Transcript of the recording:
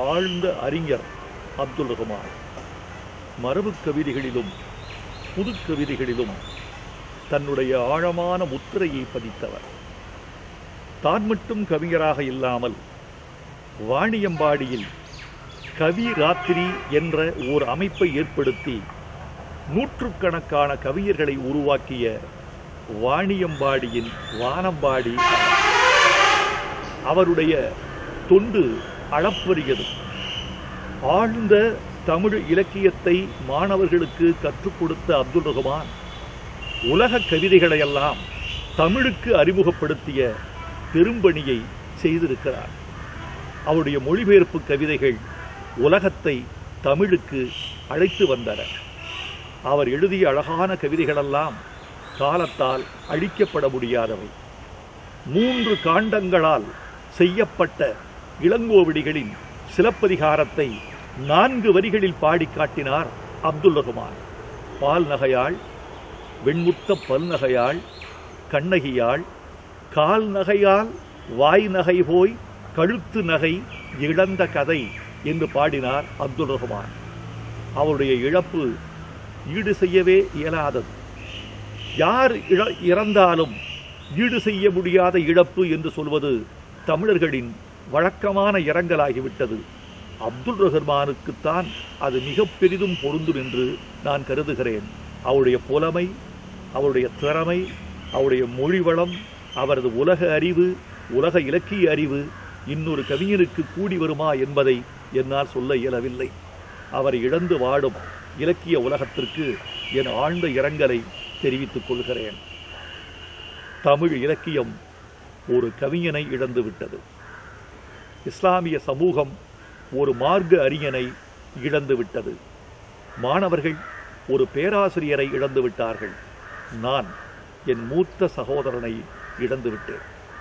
ஆழ்ந்த அறிஞர் அப்துல் ரஹ்மான். மரபு கவிதைகளிலும் புது கவிதைகளிலும் தன்னுடைய ஆழமான முத்திரையை பதித்தவர். தான் மட்டும் கவிஞராக இல்லாமல் வாணியம்பாடியில் கவி ராத்திரி என்ற ஓர் அமைப்பை ஏற்படுத்தி நூற்றுக்கணக்கான கவிஞர்களை உருவாக்கிய வாணியம்பாடியின் வானம்பாடி. அவருடைய தொண்டு அளப்பரியது. ஆழ்ந்த தமிழ் இலக்கியத்தை மாணவர்களுக்கு கற்றுக் கொடுத்த அப்துல் ரஹ்மான் உலக கவிதைகளையெல்லாம் தமிழுக்கு அறிமுகப்படுத்திய பெரும்பணியை செய்திருக்கிறார். அவருடைய மொழிபெயர்ப்பு கவிதைகள் உலகத்தை தமிழுக்கு அழைத்து வந்தன. அவர் எழுதிய அழகான கவிதைகளெல்லாம் காலத்தால் அழிக்கப்பட முடியாதவை. 3 காண்டங்களால் செய்யப்பட்ட இளங்கோவடிகளின் சிலப்பதிகாரத்தை 4 வரிகளில் பாடி காட்டினார் அப்துல் ரஹ்மான். பால் நகையாள், வெண்முத்த பல் நகையாள், கண்ணகியாள், கால் நகையால் வாய் நகை போய் கழுத்து நகை இழந்த கதை என்று பாடினார் அப்துல் ரஹ்மான். அவருடைய இழப்பு ஈடு செய்யவே இயலாதது. யார் இறந்தாலும் ஈடு செய்ய முடியாத இழப்பு என்று சொல்வது தமிழர்களின் வழக்கமான இரங்கலாகிவிட்டது. அப்துல் ரஹ்மானுக்குத்தான் அது மிக பெரிதும் பொருந்தும் என்று நான் கருதுகிறேன். அவருடைய புலமை, அவருடைய திறமை, அவருடைய மொழிவளம், அவரது உலக அறிவு, உலக இலக்கிய அறிவு இன்னொரு கவிஞனுக்கு கூடி வருமா என்பதை என்னால் சொல்ல இயலவில்லை. அவரை இழந்து வாடும் இலக்கிய உலகத்திற்கு என் ஆழ்ந்த இரங்கலை தெரிவித்துக் கொள்கிறேன். தமிழ் இலக்கியம் ஒரு கவிஞனை இழந்து விட்டது. இஸ்லாமிய சமூகம் ஒரு மார்க்க அறிஞனை இழந்து விட்டது. மாணவர்கள் ஒரு பேராசிரியரை இழந்து விட்டார்கள். நான் என் மூத்த சகோதரனை இழந்து விட்டேன்.